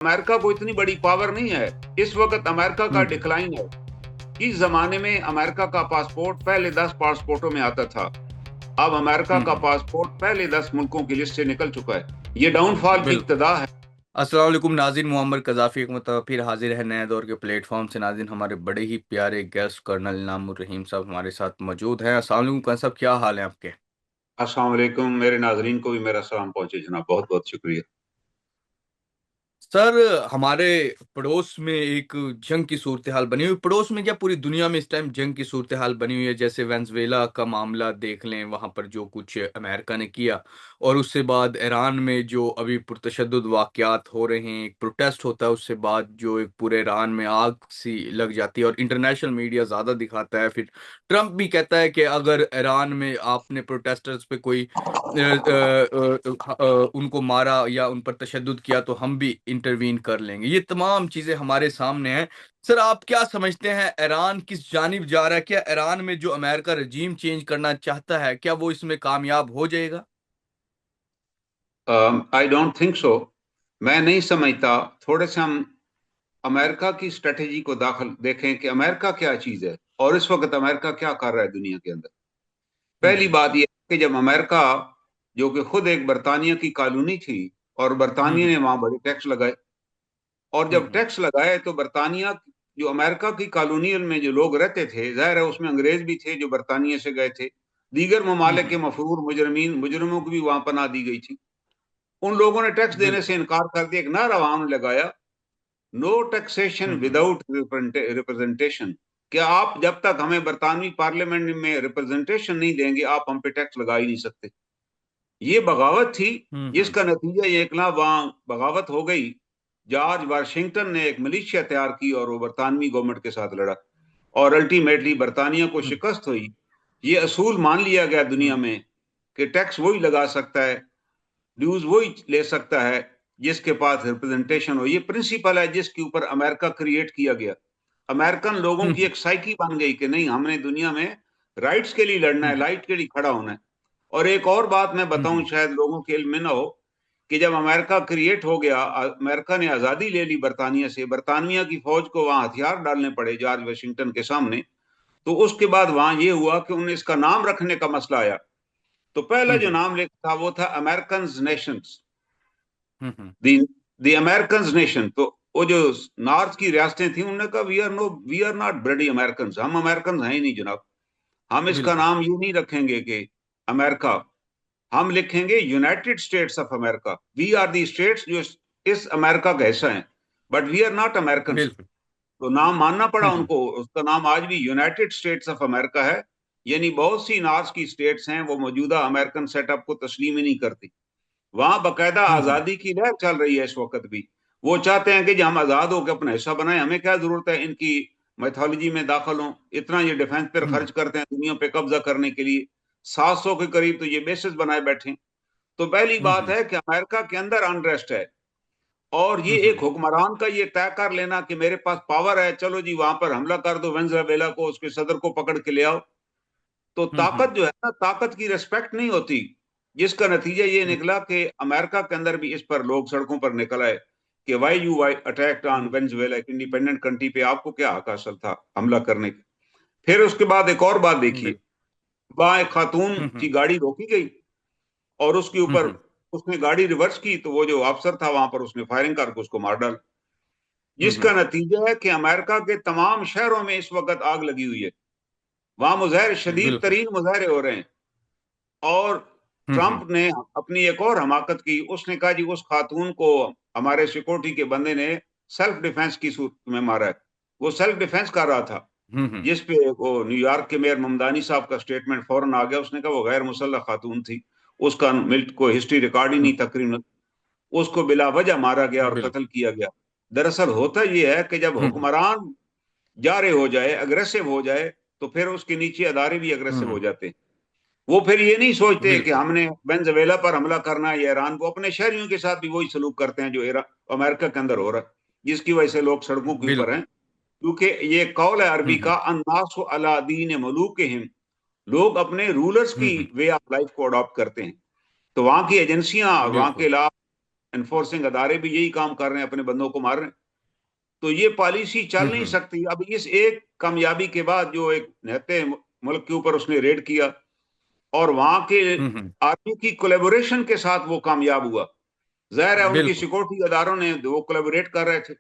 America को इतनी बड़ी पावर नहीं है। इस वक्त अमेरिका का डिक्लाइन है। इस जमाने में अमेरिका का पासपोर्ट पहले 10 पासपोर्टों में आता था। अब अमेरिका का पासपोर्ट पहले 10 मुल्कों की लिस्ट से निकल चुका है। ये डाउनफॉल की बिल्कुल। इब्तिदा है। अस्सलाम वालेकुम नाज़रीन, मुअम्मर कज़ाफ़ी एक मरतबा फिर हाजिर है नए दौर के प्लेटफॉर्म से। नाज़रीन, हमारे बड़े ही प्यारे गेस्ट कर्नल इनामुर रहीम साहब हमारे साथ मौजूद हैं। अस्सलाम वालेकुम कर्नल साहब, क्या हाल है आपके? अस्सलाम वालेकुम। मेरे नाजरीन को भी मेरा सलाम पहुंचे जनाब, बहुत बहुत शुक्रिया। सर, हमारे पड़ोस में एक जंग की सूरत हाल बनी हुई, पड़ोस में क्या पूरी दुनिया में इस टाइम जंग की सूरत हाल बनी हुई है। जैसे वेनेजुएला का मामला देख लें, वहां पर जो कुछ अमेरिका ने किया, और उससे बाद ईरान में जो अभी पुरतशद्दुद वाक़यात हो रहे हैं, एक प्रोटेस्ट होता है, उससे बाद जो एक पूरे ईरान में आग सी लग जाती है और इंटरनेशनल मीडिया ज़्यादा दिखाता है। फिर ट्रंप भी कहता है कि अगर ईरान में आपने प्रोटेस्टर्स पे कोई उनको मारा या उन पर तशद्दुद किया तो हम भी इंटरवीन कर लेंगे। ये तमाम चीजें हमारे सामने हैं। सर, आप क्या समझते हैं, ईरान किस जानिब जा रहा है? क्या ईरान में जो अमेरिका रजीम चेंज करना चाहता है, क्या वो इसमें कामयाब हो जाएगा? I don't think so. मैं नहीं समझता। थोड़े से हम अमेरिका की स्ट्रेटेजी को दाखिल देखें कि अमेरिका क्या चीज है और इस वक्त अमेरिका क्या कर रहा है दुनिया के अंदर। पहली हम्म। बात यह है कि जब अमेरिका, जो कि खुद एक बरतानिया की कॉलोनी थी, और बरतानिया हम्म। ने वहां बड़े टैक्स लगाए, और जब हम्म। टैक्स लगाए तो बरतानिया, जो अमेरिका की कॉलोनियल में जो लोग रहते थे, जाहिर है उसमें अंग्रेज भी थे जो बरतानिया से गए थे, दीगर ममालिक के हम्म। मफरूर मुजरमीन मुजरमों को भी वहां पनाह दी गई थी। उन लोगों ने टैक्स देने से बिल्कुल। इनकार कर दिया। एक नारा वहां उन्होंने लगाया, no taxation hmm. Without representation. क्या आप जब तक हमें बरतानवी पार्लियामेंट में रिप्रेजेंटेशन नहीं देंगे, आप हम पे टैक्स लगा ही नहीं सकते। ये बगावत थी, हम्म। जिसका नतीजा ये निकला, वहां बगावत हो गई। जॉर्ज वाशिंगटन ने एक मिलिशिया तैयार की और वो बरतानवी गवर्नमेंट के साथ लड़ा, और अल्टीमेटली बरतानिया को हम्म। शिकस्त हुई। ये असूल मान लिया गया दुनिया हम्म। में कि टैक्स वही लगा सकता है, ड्यूज वही ले सकता है जिसके पास रिप्रेजेंटेशन हो। ये प्रिंसिपल है जिसके ऊपर अमेरिका क्रिएट किया गया। अमेरिकन लोगों की हम्म। एक साइकी बन गई कि नहीं, हमने दुनिया में राइट्स के लिए लड़ना है, हम्म। राइट के लिए खड़ा होना है। और एक और बात मैं बताऊं, हम्म। शायद लोगों के इल्म में ना हो, कि जब अमेरिका क्रिएट हो गया, अमेरिका ने आजादी ले ली बरतानिया से, बरतानिया की फौज को वहां हथियार डालने पड़े जॉर्ज वाशिंगटन के सामने। तो उसके बाद वहां ये हुआ कि उन्हें इसका नाम रखने का मसला आया। तो पहला जो हम्म। नाम लिखा था वो था American nations, hmm. The American nation. तो वो जो नॉर्थ की रियासतें थी, उन्होंने कहा we are not bloody American, हम अमेरिकन हैं ही नहीं जनाब। हम इसका बिल्कुल। नाम ये नहीं रखेंगे कि अमेरिका, हम लिखेंगे United States of America. We are the states जो इस अमेरिका का हिस्सा हैं, but we are not American. बिल्कुल। तो नाम मानना पड़ा हम्म। उनको। उसका नाम आज भी यूनाइटेड स्टेट्स ऑफ अमेरिका है। यानी बहुत सी नॉर्थ की स्टेट्स हैं वो मौजूदा अमेरिकन सेटअप को तस्लीम ही नहीं करती। वहां बकायदा हम्म। आजादी की लहर चल रही है इस वक्त भी। वो चाहते हैं कि जो हम आजाद होकर अपना हिस्सा बनाए, हमें क्या जरूरत है इनकी मैथोलॉजी में दाखिल हों। इतना ये डिफेंस पर हम्म। खर्च करते हैं दुनिया पे कब्जा करने के लिए। 700 के करीब तो ये बेसिस बनाए बैठे हैं। तो पहली बात हम्म। है कि अमेरिका के अंदर अनरेस्ट है, और ये एक हम्म। हुक्मरान का ये तय कर लेना कि मेरे पास पावर है, चलो जी वहां पर हमला कर दो, वेनेजुएला को, उसके सदर को पकड़ के ले आओ। तो हम्म। ताकत जो है ना, ताकत की रिस्पेक्ट नहीं होती। जिसका नतीजा ये निकला कि अमेरिका के अंदर भी इस पर लोग सड़कों पर निकल आए कि why you why attack on hmm. Venezuela, एक इंडिपेंडेंट कंट्री पे आपको क्या हक हासिल था हमला करने का। फिर उसके बाद एक और बात देखिए, बिल्कुल। वहां एक खातून हम्म। की गाड़ी रोकी गई, और उसके ऊपर हम्म। उसने गाड़ी रिवर्स की, तो वो जो अफसर था वहां पर, उसने फायरिंग करके उसको मार डाला। जिसका हम्म। नतीजा है कि अमेरिका के तमाम शहरों में इस वक्त आग लगी हुई है। वहां मुजाहरे, शदीद बिल्कुल। तरीन मुजाहरे हो रहे हैं। और हम्म। ट्रंप ने अपनी एक और हमाकत की, उसने कहा जी उस खातून को हमारे सिक्योरिटी के बंदे ने सेल्फ डिफेंस की सूरत में मारा है। वो सेल्फ डिफेंस कर रहा था। हम्म। जिस पे वो न्यूयॉर्क के मेयर ममदानी साहब का स्टेटमेंट फौरन आ गया। उसने कहा वो गैर मुसल्लह खातून थी, उसका मिल्ट को हिस्ट्री रिकॉर्ड ही नहीं हम्म। तकरीबन, उसको बिला वजह मारा गया और बिल्कुल। कत्ल किया गया। दरअसल होता यह है कि जब हम्म। हुक्मरान जारे हो जाए, अग्रेसिव हो जाए, तो फिर उसके नीचे अदारे भी अग्रेसिव हो हम्म। जाते हैं। वो फिर ये नहीं सोचते कि बिल्कुल। हमने वेनेजुएला पर हमला करना है या ईरान को, अपने शहरियों के साथ भी वही सलूक करते हैं जो अमेरिका के अंदर हो रहा है, जिसकी वजह से लोग सड़कों के ऊपर हैं। बिल्कुल। क्योंकि ये कौल है अरबी का, हम्म। अन्नास अला दीन मलूकिहिम, लोग अपने रूलर्स की हम्म। वे ऑफ लाइफ को अडॉप्ट करते हैं। तो वहां की एजेंसियां, वहां के बिल्कुल। इलाज, एनफोर्सिंग अदारे भी यही काम कर रहे हैं, अपने बंदों को मार रहे हैं। तो ये पॉलिसी चल नहीं हम्म सकती। अब इस एक कामयाबी के बाद जो एक निहत्ते मुल्क के ऊपर उसने रेड किया और वहां के हम्म। आर्मी की कोलेबोरेशन के साथ वो कामयाब हुआ। जाहिर है उनकी बिल्कुल। सिक्योरिटी अदारों ने वो कोलेबोरेट कर रहे थे।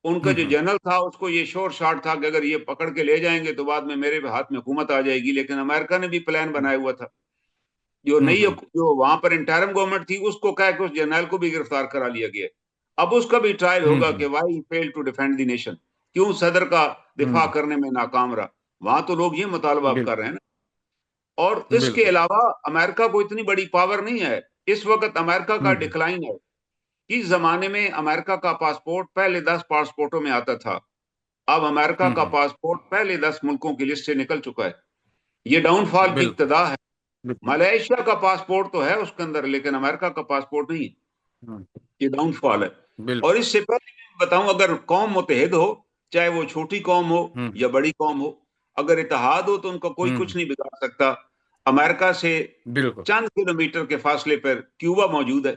उनका जो हम्म। जनरल था उसको ये शोर शॉट था कि अगर ये पकड़ के ले जाएंगे तो बाद में मेरे हाथ में हुकूमत आ जाएगी। लेकिन अमेरिका ने भी प्लान बनाया हुआ था। जो नई हम्म। जो वहां पर इंटरिम गवर्नमेंट थी उसको कह के उस जनरल को भी गिरफ्तार करा लिया गया। अब उसका भी ट्रायल होगा कि hmm. Why fail to defend the nation, क्यों सदर का दिफा हम्म। करने में नाकाम रहा। वहां तो लोग ये मुतालबा कर बिल्कुल। रहे हैं ना। और इसके बिल्कुल। अलावा अमेरिका को इतनी बड़ी पावर नहीं है। इस वक्त अमेरिका का हम्म डिक्लाइन है। इस जमाने में अमेरिका का पासपोर्ट पहले 10 पासपोर्टों में आता था। अब अमेरिका का हम्म। पासपोर्ट पहले 10 मुल्कों की लिस्ट से निकल चुका है। ये डाउनफॉल की बिल्कुल। इब्तदा है। बिल्कुल। मलेशिया का पासपोर्ट तो है उसके अंदर, लेकिन अमेरिका का पासपोर्ट नहीं। हम्म। ये डाउनफॉल है। बिल्कुल। और इससे पहले मैं बताऊं, अगर कौम मुतहद हो, चाहे वो छोटी कौम हो हम्म। या बड़ी कौम हो, अगर इत्तेहाद हो तो उनका कोई कुछ हम्म। नहीं बिगाड़ सकता। अमेरिका से बिल्कुल। चंद किलोमीटर के फासले पर क्यूबा मौजूद है।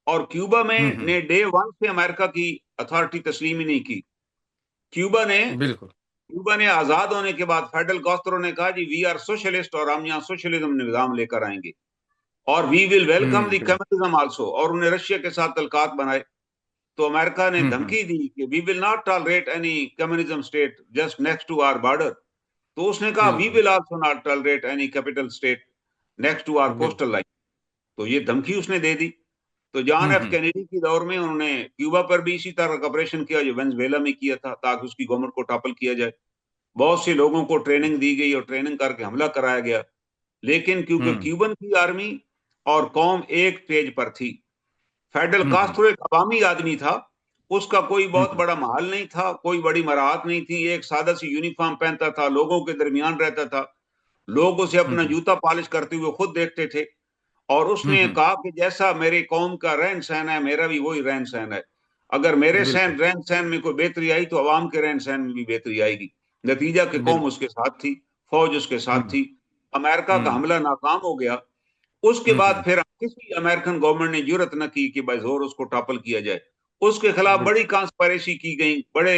और क्यूबा में हम्म। ने डे वन से अमेरिका की अथॉरिटी तस्लीम ही नहीं की। क्यूबा ने बिल्कुल। क्यूबा ने आजाद होने के बाद फेडरल कास्त्रो ने कहा जी वी आर सोशलिस्ट और हम यहाँ सोशलिज्म निजाम लेकर आएंगे और वी विल वेलकम द बिल्कुल। Communism also. और उन्हें रशिया के साथ तलकात बनाए। तो अमेरिका ने हम्म। धमकी दी कि we will not tolerate any communism state just next to our border. तो उसने कहा वी बिल्कुल। Will also not tolerate any capital state next to our बिल्कुल। Coastal line. तो ये धमकी उसने दे दी। तो जॉन एफ हम्म। कैनेडी की दौर में उन्होंने क्यूबा पर भी इसी तरह का ऑपरेशन किया जो वेनेजुएला में किया था, ताकि उसकी गवर्नमेंट को टॉपल किया जाए। बहुत से लोगों को ट्रेनिंग दी गई और ट्रेनिंग करके हमला कराया गया। लेकिन क्योंकि हम्म। क्यूबन की आर्मी और कौम एक पेज पर थी, फेडरल हम्म। कास्ट्रो एक अवामी आदमी था। उसका कोई बहुत हम्म। बड़ा महल नहीं था, कोई बड़ी मराहत नहीं थी। एक सादा सी यूनिफॉर्म पहनता था, लोगों के दरमियान रहता था। लोग उसे अपना हम्म। जूता पॉलिश करते हुए खुद देखते थे। और उसने हम्म। कहा कि जैसा मेरे कौम का रहन सहन है, मेरा भी वही रहन सहन है। अगर मेरे बिल्कुल। सहन रहन सहन में कोई बेहतरी आई तो अवाम के रहन सहन में भी बेहतरी आएगी। नतीजा कि कौम बिल्कुल। उसके साथ थी, फौज उसके साथ हम्म। थी। अमेरिका का हम्म। हमला नाकाम हो गया। उसके बाद हम्म। फिर किसी अमेरिकन गवर्नमेंट ने जरूरत न की कि बाजोर उसको टॉपल किया जाए। उसके खिलाफ बड़ी बिल्कुल। कॉन्स्पिरेसी की गई, बड़े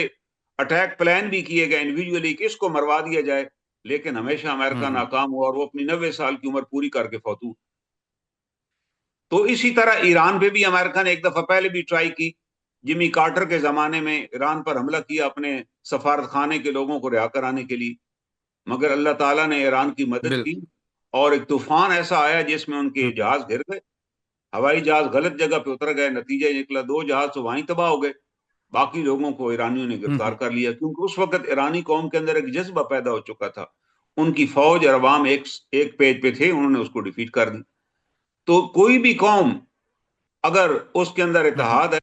अटैक प्लान भी किए गए इंडिविजुअली कि इसको मरवा दिया जाए। लेकिन हमेशा अमेरिका हम्म। नाकाम हुआ और वो अपनी 90 साल की उम्र पूरी करके फौत हुआ। तो इसी तरह ईरान पे भी अमेरिका ने एक दफा पहले भी ट्राई की। जिमी कार्टर के जमाने में ईरान पर हमला किया अपने सफारत खाने के लोगों को रिहा कराने के लिए। मगर अल्लाह ताला ने ईरान की मदद बिल्कुल। की और एक तूफान ऐसा आया जिसमें उनके हम्म। जहाज गिर गए। हवाई जहाज गलत जगह पे उतर गए। नतीजा ये निकला 2 जहाज तो वहीं तबाह हो गए। बाकी लोगों को ईरानियों ने गिरफ्तार हम्म। कर लिया, क्योंकि उस वक्त ईरानी कौम के अंदर एक जज्बा पैदा हो चुका था। उनकी फौज और अवाम एक एक पेज पे थे, उन्होंने उसको डिफीट कर दी। तो कोई भी कौम अगर उसके अंदर हम्म। इत्तेहाद है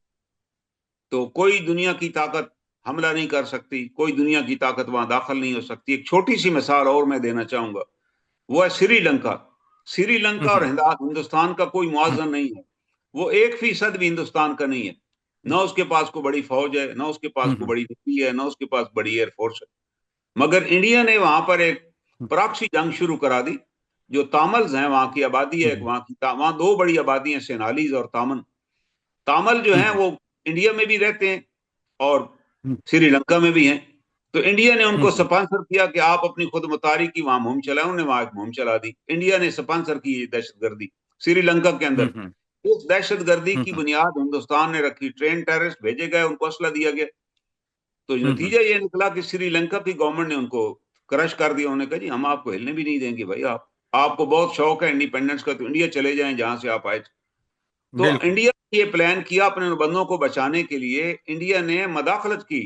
तो कोई दुनिया की ताकत हमला नहीं कर सकती, कोई दुनिया की ताकत वहां दाखिल नहीं हो सकती। एक छोटी सी मिसाल और मैं देना चाहूंगा, वो है श्रीलंका। श्रीलंका और हम्म। हिंदुस्तान का कोई हम्म। मुआवजा नहीं है। वो 1% भी हिंदुस्तान का नहीं है। ना उसके पास को बड़ी फौज है, ना उसके पास को हम्म। बड़ी नेवी है, ना उसके पास बड़ी एयरफोर्स है। मगर इंडिया ने वहां पर एक प्रॉक्सी जंग शुरू करा दी। जो तामल्स हैं, वहां की आबादी है, हम्म। वहां दो बड़ी आबादी है, सेनालीज और तामन। तामल जो हैं हम्म। वो इंडिया में भी रहते हैं और हम्म। श्रीलंका में भी हैं। तो इंडिया ने उनको हम्म। स्पॉन्सर किया कि आप अपनी खुद मुतारी की वहां मुहिम चलाएं। उन्होंने वहां एक मुहिम चला दी। इंडिया ने स्पॉन्सर की ये दहशतगर्दी श्रीलंका के अंदर। हम्म। इस दहशतगर्दी की हम्म। बुनियाद हिंदुस्तान ने रखी। ट्रेन टेररिस्ट भेजे गए, उनको असला दिया गया। तो हम्म। नतीजा ये निकला कि श्रीलंका की गवर्नमेंट ने उनको क्रश कर दिया। उन्होंने कहा जी हम आपको हिलने भी नहीं देंगे भाई। आपको बहुत शौक है इंडिपेंडेंस का तो इंडिया चले जाएं जहां से आप आए थे। तो बिल्कुल। इंडिया ने ये प्लान किया अपने बंदों को बचाने के लिए। इंडिया ने मदाखलत की,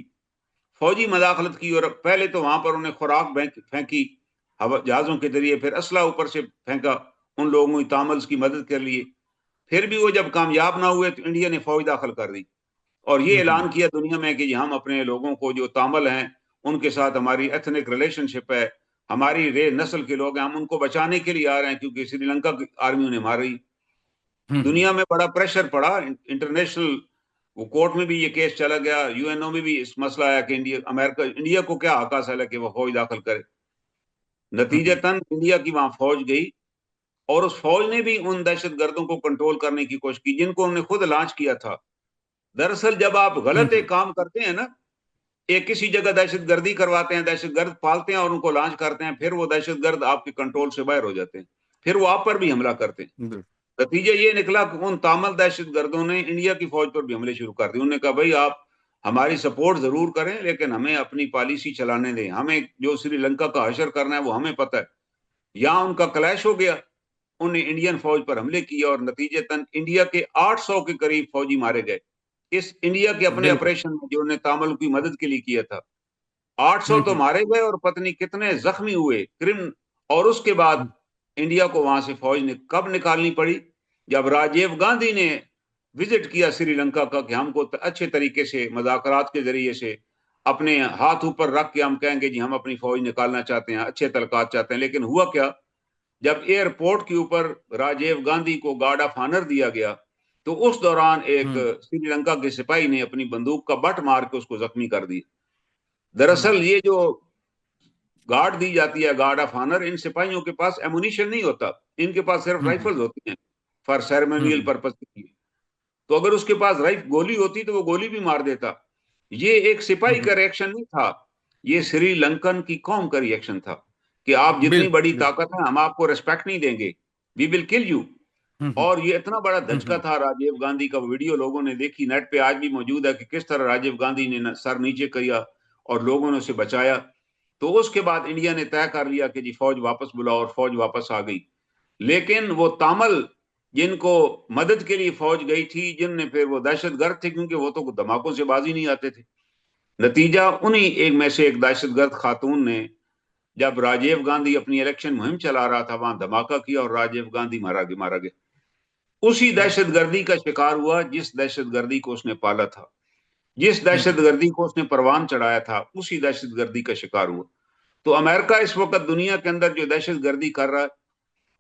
फौजी मदाखलत की। और पहले तो वहां पर उन्हें खुराक फेंकी हवा जहाजों के जरिए, फिर असला ऊपर से फेंका। उन लोगों की तामल्स की मदद कर लिए। फिर भी वो जब कामयाब ना हुए तो इंडिया ने फौज दाखिल कर दी और ये हम्म। ऐलान किया दुनिया में कि हम अपने लोगों को, जो तामल हैं, उनके साथ हमारी एथनिक रिलेशनशिप है, हमारी रे नस्ल के लोग हैं, हम उनको बचाने के लिए आ रहे हैं क्योंकि श्रीलंका की आर्मी उन्हें मार रही। हम्म। दुनिया में बड़ा प्रेशर पड़ा इंटरनेशनल। वो कोर्ट में भी ये केस चला गया, यूएनओ में भी इस मसला आया कि इंडिया को क्या हक हासिल है कि वो फौज दाखिल करे। हम्म। नतीजतन इंडिया की वहां फौज गई और उस फौज ने भी उन दहशतगर्दों को कंट्रोल करने की कोशिश की जिनको उन्होंने खुद लॉन्च किया था। दरअसल जब आप गलत हम्म एक काम करते हैं ना, एक किसी जगह दहशतगर्दी करवाते हैं, दहशतगर्द पालते हैं और उनको लॉन्च करते हैं, फिर वो दहशतगर्द आपके कंट्रोल से बाहर हो जाते हैं, फिर वो आप पर भी हमला करते हैं। बिल्कुल। नतीजा ये निकला कि उन तामल दहशतगर्दों ने इंडिया की फौज पर भी हमले शुरू कर दिए। उन्होंने कहा भाई आप हमारी सपोर्ट जरूर करें लेकिन हमें अपनी पॉलिसी चलाने दें, हमें जो श्रीलंका का हशर करना है वो हमें पता है। यहाँ उनका क्लैश हो गया, उन्हें इंडियन फौज पर हमले किए और नतीजतन इंडिया के 800 के करीब फौजी मारे गए इस इंडिया के अपने बिल्कुल। ऑपरेशन में जो उन्हें तामल की मदद के लिए किया था। 800 तो हम्म मारे गए और पत्नी कितने जख्मी हुए क्रिम। और उसके बाद हम्म इंडिया को वहां से फौज ने कब निकालनी पड़ी, जब राजीव गांधी ने विजिट किया श्रीलंका का कि हमको अच्छे तरीके से मुज़ाकरात के जरिए से अपने हाथ ऊपर रख के हम कहेंगे जी हम अपनी फौज निकालना चाहते हैं, अच्छे तलकात चाहते हैं। लेकिन हुआ क्या, जब एयरपोर्ट के ऊपर राजीव गांधी को गार्ड ऑफ ऑनर दिया गया तो उस दौरान एक हम्म श्रीलंका के सिपाही ने अपनी बंदूक का बट मार के उसको जख्मी कर दिया। दरअसल ये जो गार्ड दी जाती है, गार्ड ऑफ ऑनर, इन सिपाहियों के पास एमुनिशन नहीं होता, इनके पास सिर्फ हम्म राइफल्स होती हैं फॉर सेरेमोनियल हम्म पर्पज के लिए। तो अगर उसके पास राइफ गोली होती तो वो गोली भी मार देता। ये एक सिपाही का हम्म रिएक्शन नहीं था, ये श्रीलंकन की कौम का रिएक्शन था कि आप जितनी बिल्कुल बड़ी बिल्कुल। ताकत है हम आपको रिस्पेक्ट नहीं देंगे, वी विल किल यू। हम्म और ये इतना बड़ा धचका हम्म था राजीव गांधी का, वीडियो लोगों ने देखी, नेट पे आज भी मौजूद है कि किस तरह राजीव गांधी ने सर नीचे किया और लोगों ने उसे बचाया। तो उसके बाद इंडिया ने तय कर लिया कि जी फौज वापस बुलाओ और फौज वापस आ गई। लेकिन वो तामल जिनको मदद के लिए फौज गई थी, जिनने फिर वो दहशतगर्द थे क्योंकि वो तो धमाकों से बाजी नहीं आते थे। नतीजा उन्हीं एक में से एक दहशतगर्द खातून ने, जब राजीव गांधी अपनी इलेक्शन मुहिम चला रहा था, वहां धमाका किया और राजीव गांधी मारा गया। उसी दहशतगर्दी का शिकार हुआ जिस दहशतगर्दी को उसने पाला था, जिस हम्म दहशतगर्दी को उसने परवान चढ़ाया था, उसी दहशतगर्दी का शिकार हुआ। तो अमेरिका इस वक्त दुनिया के अंदर जो दहशतगर्दी कर रहा है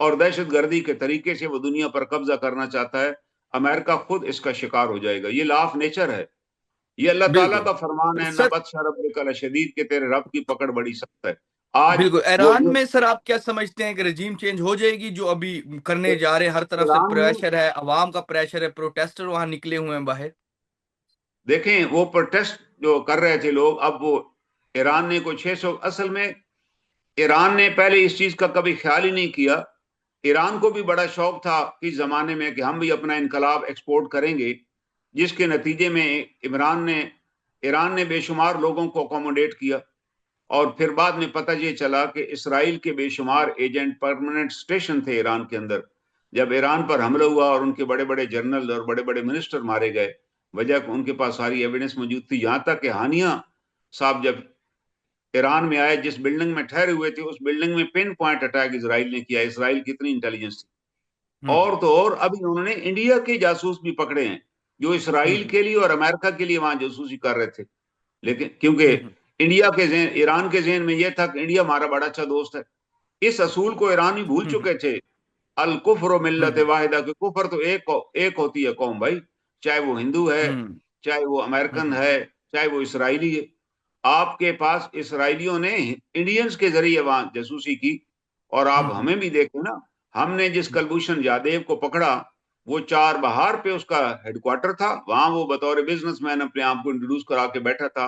और दहशतगर्दी के तरीके से वो दुनिया पर कब्जा करना चाहता है, अमेरिका खुद इसका शिकार हो जाएगा। ये लॉ ऑफ नेचर है, ये अल्लाह ताला बिल्कुल का फरमान है, सर। नबत शरब शदीद के तेरे रब की पकड़ बड़ी सख्त है। आज बिल्कुल वो ईरान जो में सर आप क्या समझते हैं कि रजीम चेंज हो जाएगी जो अभी करने जा रहे हैं, हर तरफ से ईरान में प्रेशर है, अवाम का प्रेशर है, प्रोटेस्टर वहां निकले हुए हैं बाहर। देखें, वो प्रोटेस्ट जो कर रहे थे लोग, अब वो ईरान ने कोई 600, असल में ईरान ने पहले इस चीज का कभी ख्याल ही नहीं किया। ईरान को भी बड़ा शौक था इस जमाने में कि हम भी अपना इनकलाब एक्सपोर्ट करेंगे, जिसके नतीजे में ईरान ने बेशुमार लोगों को अकोमोडेट किया। और फिर बाद में पता ये चला कि इसराइल के बेशुमार एजेंट परमानेंट स्टेशन थे ईरान के अंदर। जब ईरान पर हमला हुआ और उनके बड़े बड़े जनरल और बड़े बड़े मिनिस्टर मारे गए, वजह उनके पास सारी एविडेंस मौजूद थी। यहां तक कि हानिया साहब जब ईरान में आए, जिस बिल्डिंग में ठहरे हुए थे उस बिल्डिंग में पिन पॉइंट अटैक इसराइल ने किया। इसराइल की इतनी इंटेलिजेंस थी। और हम्म तो और अभी उन्होंने इंडिया के जासूस भी पकड़े हैं जो इसराइल हम्म के लिए और अमेरिका के लिए वहां जासूसी कर रहे थे। लेकिन क्योंकि हम्म इंडिया के जहन, ईरान के जहन में यह था कि इंडिया हमारा बड़ा अच्छा दोस्त है। इस असूल को ईरानी भूल हम्म चुके थे। अल कुफर मिल्लत हम्म वाहिदा, कि कुफर तो एक होती है कौम भाई, चाहे वो हिंदू है, हम्म चाहे वो अमेरिकन हम्म है, चाहे वो इसराइली है। आपके पास इसराइलियों ने इंडियंस के जरिए वहां जासूसी की। और आप हम्म हमें भी देखें ना, हमने जिस कलभूषण यादव को पकड़ा, वो चार बहार पे उसका हेडक्वार्टर था, वहां वो बतौर बिजनेसमैन अपने आप को इंट्रोड्यूस करा के बैठा था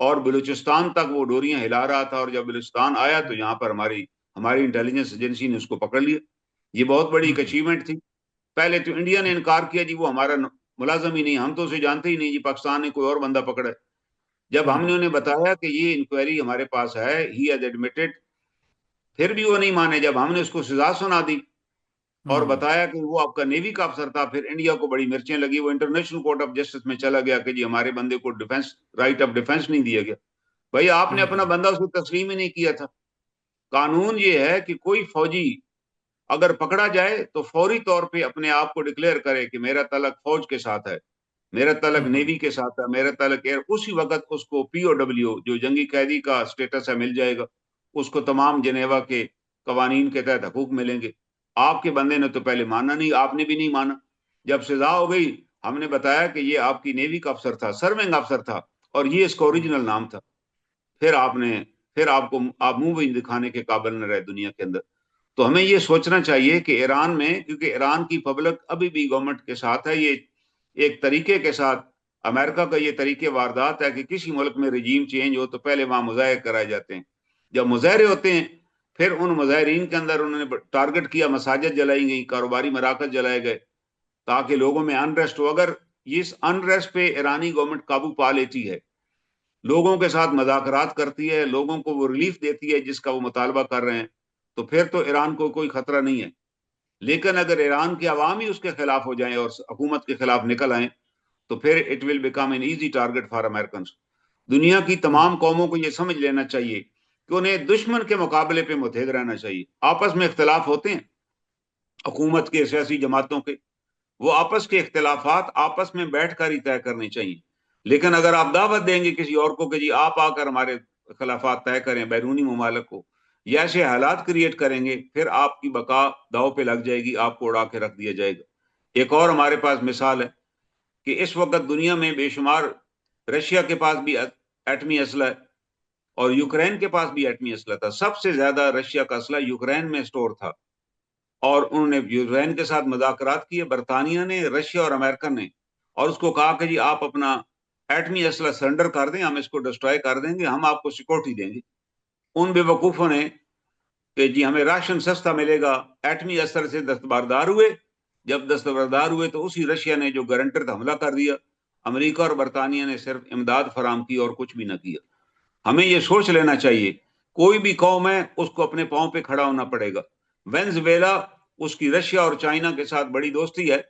और बलूचिस्तान तक वो डोरियां हिला रहा था। और जब बलूचिस्तान आया तो यहाँ पर हमारी हमारी इंटेलिजेंस एजेंसी ने उसको पकड़ लिया। ये बहुत बड़ी एक हम्म अचीवमेंट थी। पहले तो इंडिया ने इनकार किया जी वो हमारा मुलाजम ही नहीं, हम तो उसे जानते ही नहीं जी, पाकिस्तान ने कोई और बंदा पकड़ा है। जब हमने हम्म उन्हें बताया कि ये इंक्वायरी हमारे पास है, ही हैज एडमिटेड, फिर भी वो नहीं माने। जब हमने उसको सजा सुना दी और हम्म बताया कि वो आपका नेवी का अफसर था, फिर इंडिया को बड़ी मिर्चें लगी। वो इंटरनेशनल कोर्ट ऑफ जस्टिस में चला गया कि जी हमारे बंदे को डिफेंस, राइट ऑफ डिफेंस नहीं दिया गया। भाई आपने अपना हम्म बंदा उसको तस्लीम ही नहीं किया था। कानून ये है कि कोई फौजी अगर पकड़ा जाए तो फौरी तौर पे अपने आप को डिक्लेयर करे कि मेरा तलक फौज के साथ है, मेरा तलक हम्म नेवी के साथ है, मेरा तलक एयर, उसी वक्त उसको पीओडब्ल्यू जो जंगी कैदी का स्टेटस है मिल जाएगा। उसको तमाम जनेवा के कवानीन के तहत हकूक मिलेंगे। आपके बंदे ने तो पहले माना नहीं, आपने भी नहीं माना। जब सजा हो गई, हमने बताया कि ये आपकी नेवी का अफसर था, सर्विंग अफसर था और ये इसका ओरिजिनल नाम था। फिर आपने फिर आपको आप मुंह भी दिखाने के काबिल न रहे दुनिया के अंदर। तो हमें ये सोचना चाहिए कि ईरान में, क्योंकि ईरान की पब्लिक अभी भी गवर्नमेंट के साथ है, ये एक तरीके के साथ, अमेरिका का ये तरीके वारदात है कि किसी मुल्क में रजीम चेंज हो तो पहले वहां मुजाहरे कराए जाते हैं। जब मुजाहरे होते हैं फिर उन मुजाहरीन के अंदर उन्होंने टारगेट किया, मसाजिद जलाई गई, कारोबारी मराकज जलाए गए, ताकि लोगों में अनरेस्ट हो। अगर इस अनरेस्ट पे ईरानी गवर्नमेंट काबू पा लेती है, लोगों के साथ मुज़ाकरात करती है, लोगों को वो रिलीफ देती है जिसका वो मुतालबा कर रहे हैं, तो फिर तो ईरान को कोई खतरा नहीं है। लेकिन अगर ईरान के अवाम ही उसके खिलाफ हो जाएं और हुकूमत के खिलाफ निकल आए, तो फिर it will become an easy target for American. दुनिया की तमाम कौमों को यह समझ लेना चाहिए कि उन्हें दुश्मन के मुकाबले पे मुतहद रहना चाहिए। आपस में इख्तलाफ होते हैं हुकूमत के, सियासी जमातों के, वो आपस के इख्तलाफात आपस में बैठ कर ही तय करने चाहिए। लेकिन अगर आप दावत देंगे किसी और को कि जी आप आकर हमारे खिलाफात तय करें बैरूनी ममालिक को, या ऐसे हालात क्रिएट करेंगे, फिर आपकी बका दाव पे लग जाएगी, आपको उड़ा के रख दिया जाएगा। एक और हमारे पास मिसाल है कि इस वक्त दुनिया में बेशुमार, रशिया के पास भी एटमी असला है और यूक्रेन के पास भी एटमी असला था। सबसे ज्यादा रशिया का असला यूक्रेन में स्टोर था, और उन्होंने यूक्रेन के साथ मुज़ाकरात किए, बरतानिया ने, रशिया और अमेरिका ने, और उसको कहा कि जी आप अपना एटमी असला सरेंडर कर दें, हम इसको डिस्ट्रॉय कर देंगे, हम आपको सिक्योरिटी देंगे। उन बेवकूफ़ों ने कि जी हमें राशन सस्ता मिलेगा, एटमी असर से दस्तबरदार हुए। जब दस्तबरदार हुए तो उसी रशिया ने जो गारंटर था हमला कर दिया। अमेरिका और बरतानिया ने सिर्फ इमदाद फराम की और कुछ भी ना किया। हमें ये सोच लेना चाहिए, कोई भी कौम है उसको अपने पाँव पे खड़ा होना पड़ेगा। वेनेजुएला, उसकी रशिया और चाइना के साथ बड़ी दोस्ती है,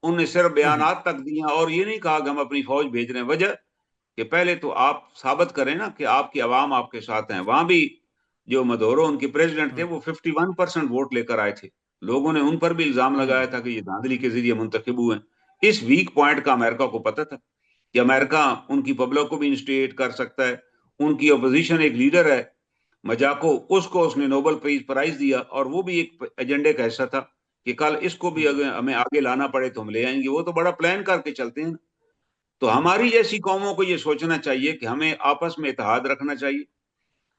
उनने सिर्फ बयानात तक दिए और ये नहीं कहा कि हम अपनी फौज भेज रहे हैं। वजह कि पहले तो आप साबित करें ना कि आपकी आवाम आपके साथ हैं। वहां भी जो मदोरो उनके प्रेसिडेंट थे वो 51% वोट लेकर आए थे। लोगों ने उन पर भी इल्जाम लगाया था कि ये धांधली के जरिए मुंतखब हुए हैं। इस वीक पॉइंट का अमेरिका को पता था कि अमेरिका उनकी पब्लिक को भी इंस्टेट कर सकता है। उनकी अपोजिशन एक लीडर है मजाको, उसको उसने नोबेल प्राइज दिया, और वो भी एक एजेंडे का हिस्सा था कि कल इसको भी अगर हमें आगे लाना पड़े तो हम ले आएंगे। वो तो बड़ा प्लान करके चलते हैं। तो हमारी जैसी कौमों को ये सोचना चाहिए कि हमें आपस में इत्तेहाद रखना चाहिए।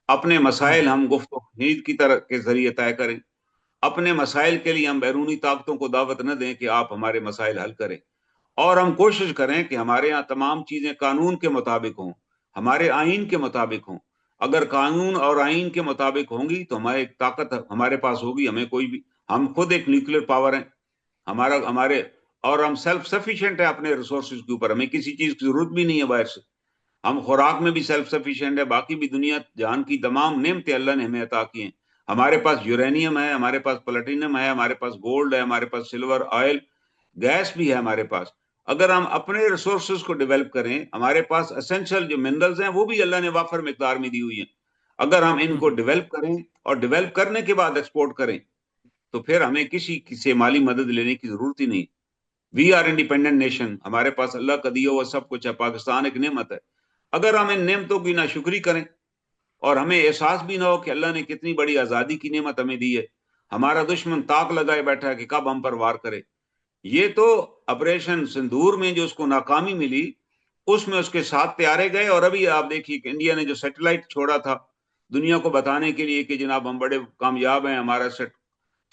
अपने मसाइल हम गुफ्तगू की तरह के जरिए तय करें। अपने मसाइल के लिए हम बैरूनी ताकतों को दावत न दें कि आप हमारे मसाइल हल करें। और हम कोशिश करें कि हमारे यहाँ तमाम चीजें कानून के मुताबिक हों, हमारे आइन के मुताबिक हों। अगर कानून और आइन के मुताबिक होंगी तो हमारी ताकत हमारे पास होगी। हमें कोई भी, हम खुद एक न्यूक्लियर पावर है, हमारा हमारे, और हम सेल्फ सफिशिएंट है अपने रिसोर्सेज के ऊपर, हमें किसी चीज की जरूरत भी नहीं है बाहर से। हम खुराक में भी सेल्फ सफिशिएंट है, बाकी भी दुनिया जहान की तमाम नेमतें अल्लाह ने हमें अता की हैं। हमारे पास यूरेनियम है, हमारे पास प्लेटिनम है, हमारे पास गोल्ड है, हमारे पास सिल्वर, ऑयल, गैस भी है हमारे पास। अगर हम अपने रिसोर्सेज को डेवलप करें, हमारे पास असेंशियल जो मिनरल्स हैं वो भी अल्लाह ने वाफर मिकदार में दी हुई है। अगर हम इनको डेवलप करें और डेवलप करने के बाद एक्सपोर्ट करें, तो फिर हमें किसी से माली मदद लेने की जरूरत ही नहीं। वी आर इंडिपेंडेंट नेशन, हमारे पास अल्लाह का दिया हुआ सब कुछ है। पाकिस्तान एक नेमत है। अगर हम इन नेमतों की नाशुक्री करें और हमें एहसास भी ना हो कि अल्लाह ने कितनी बड़ी आज़ादी की नेमत हमें दी है, हमारा दुश्मन ताक लगाए बैठा है कि कब हम पर वार करे। ये तो ऑपरेशन सिंदूर में जो उसको नाकामी मिली, उसमें उसके 7 तैयारे गए, और अभी आप देखिए कि इंडिया ने जो सैटेलाइट छोड़ा था दुनिया को बताने के लिए कि जनाब हम बड़े कामयाब हैं, हमारा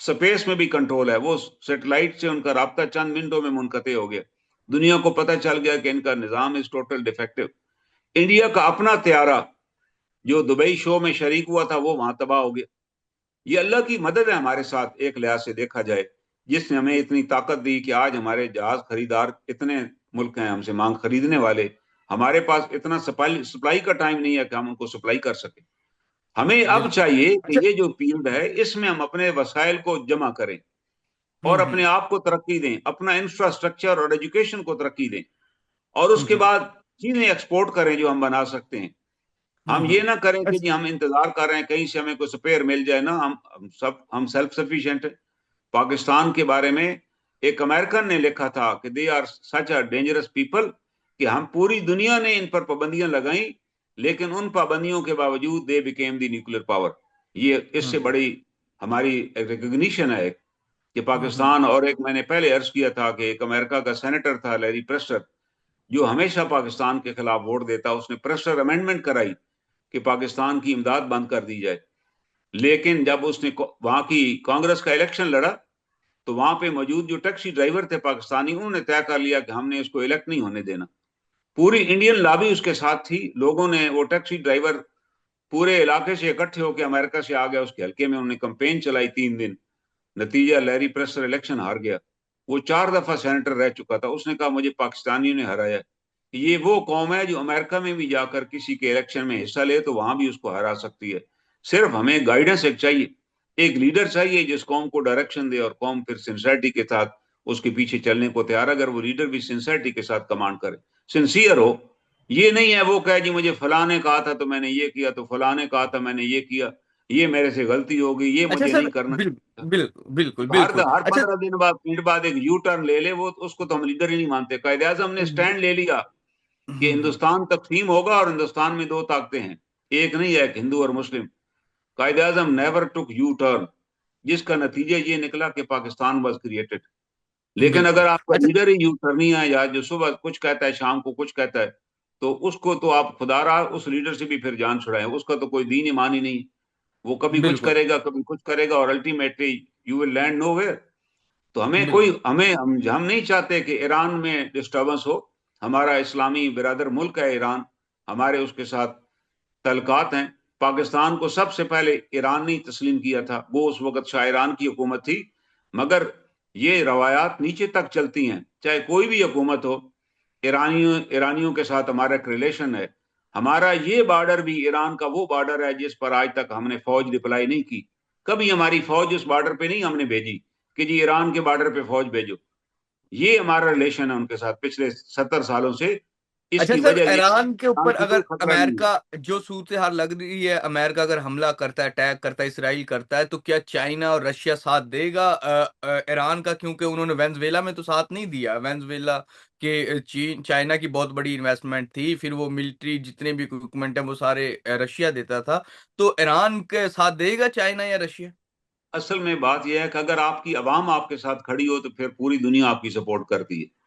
स्पेस में भी कंट्रोल है, वो सैटेलाइट से उनका राब्ता चंद मिनटों में मुनकते हो गया। दुनिया को पता चल गया कि इनका निजाम इज टोटल डिफेक्टिव। इंडिया का अपना त्यारा जो दुबई शो में शरीक हुआ था वो वहां तबाह हो गया। ये अल्लाह की मदद है हमारे साथ, एक लिहाज से देखा जाए, जिसने हमें इतनी ताकत दी कि आज हमारे जहाज खरीदार इतने मुल्क हैं हमसे मांग खरीदने वाले, हमारे पास इतना सप्लाई सप्लाई का टाइम नहीं है कि हम उनको सप्लाई कर सके। हमें अब बिल्कुल। चाहिए कि अच्छा। ये जो पीरियड है इसमें हम अपने वसाइल को जमा करें और अपने हम्म। आप को तरक्की दें, अपना इंफ्रास्ट्रक्चर और एजुकेशन को तरक्की दें, और उसके हम्म। बाद चीजें एक्सपोर्ट करें जो हम बना सकते हैं। हम ये ना करें कि अच्छा। जी हम इंतजार कर रहे हैं कहीं से हमें कोई स्पेयर मिल जाए ना। हम सेल्फ सफिशिएंट है। पाकिस्तान के बारे में एक अमेरिकन ने लिखा था कि they are such a dangerous people, कि हम, पूरी दुनिया ने इन पर पाबंदियां लगाई, लेकिन उन पाबंदियों के बावजूद they became the nuclear power. ये इससे बड़ी हमारी रिकग्निशन है कि हम्म। पाकिस्तान, और एक मैंने पहले अर्ज किया था कि एक अमेरिका का सेनेटर था लैरी प्रेस्टर, जो हमेशा पाकिस्तान के खिलाफ वोट देता, उसने प्रेस्टर अमेंडमेंट कराई कि पाकिस्तान की इमदाद बंद कर दी जाए। लेकिन जब उसने वहां की कांग्रेस का इलेक्शन लड़ा, तो वहां पे मौजूद जो टैक्सी ड्राइवर थे पाकिस्तानी, उन्होंने तय कर लिया कि हमने इसको इलेक्ट नहीं होने देना। पूरी इंडियन लॉबी उसके साथ थी। लोगों ने, वो टैक्सी ड्राइवर पूरे इलाके से इकट्ठे होकर अमेरिका से आ गया उसके हल्के में, उन्होंने कंपेन चलाई 3 दिन। नतीजा, लैरी प्रेस्टर इलेक्शन हार गया। वो 4 दफा सेनेटर रह चुका था। उसने कहा मुझे पाकिस्तानियों ने हराया। ये वो कौम है जो अमेरिका में भी जाकर किसी के इलेक्शन में हिस्सा ले तो वहां भी उसको हरा सकती है। सिर्फ हमें गाइडेंस एक चाहिए, एक लीडर चाहिए जिस कौम को डायरेक्शन दे, और कौम फिर सिंसियरिटी के साथ उसके पीछे चलने को तैयार। अगर वो लीडर भी सिंसियरिटी के साथ कमांड करे, सिंसियर हो, ये नहीं है वो कहे जी मुझे फलां ने कहा था तो मैंने ये किया, तो फलां ने कहा था मैंने ये किया, ये मेरे से गलती हो गई, ये अच्छा मुझे सर, नहीं करना। बिल्कुल बिल्कुल हर बिल्कुल। हर अच्छा। 15 दिन बाद, मिनट बाद एक यू टर्न ले ले वो, तो उसको तो हम लीडर ही नहीं मानते। कायदे आजम ने हम्म, स्टैंड ले लिया कि हम्म, हिंदुस्तान तकसीम होगा और हिंदुस्तान में दो ताकतें हैं, एक नहीं है, एक हिंदू और मुस्लिम। कायदे आजम नेवर टुक यू टर्न, जिसका नतीजा ये निकला कि पाकिस्तान वॉज क्रिएटेड। लेकिन बिल्कुल। अगर आपका अच्छा। लीडर ही यू टर्न ही है, या जो सुबह कुछ कहता है शाम को कुछ कहता है, तो उसको तो आप खुदा रहा उस लीडर से भी फिर जान छुड़ाएं। उसका तो कोई दीन ईमान ही नहीं। वो कभी कुछ बिल्कुल करेगा, कभी कुछ करेगा, और ultimately you will land no. तो हमें कोई, बिल्कुल हम नहीं चाहते कि ईरान में डिस्टर्बेंस हो। हमारा इस्लामी बिरादर मुल्क है ईरान, हमारे उसके साथ तल्लुकात हैं। पाकिस्तान को सबसे पहले ईरान ने तस्लीम किया था, वो उस वक्त शाह ईरान की हुकूमत थी। मगर ये रवायात नीचे तक चलती हैं, चाहे कोई भी हुकूमत हो। ईरानियों ईरानियों के साथ हमारा एक रिलेशन है। हमारा ये बॉर्डर भी ईरान का वो बॉर्डर है जिस पर आज तक हमने फौज डिप्लाई नहीं की। कभी हमारी फौज उस बॉर्डर पे नहीं हमने भेजी कि जी ईरान के बॉर्डर पे फौज भेजो। ये हमारा रिलेशन है उनके साथ पिछले 70 सालों से। अच्छा इसकी सर, वजह ये, ईरान के ईरान ऊपर को कोई अगर खतरा नहीं है। अमेरिका जो सूरत हाल लग रही है, अमेरिका अगर हमला करता है, अटैक करता है, इसराइल करता है, तो क्या चाइना और रशिया साथ देगा ईरान का? क्योंकि उन्होंने वेनेजुएला में तो साथ नहीं दिया। वेनेजुएला के चीन चाइना की बहुत बड़ी इन्वेस्टमेंट थी, फिर वो मिलिट्री जितने भी इक्विपमेंट है वो सारे रशिया देता था। तो ईरान के साथ देगा चाइना या रशिया? असल में बात यह है कि अगर आपकी आवाम आपके साथ खड़ी हो तो फिर पूरी दुनिया आपकी सपोर्ट करती है।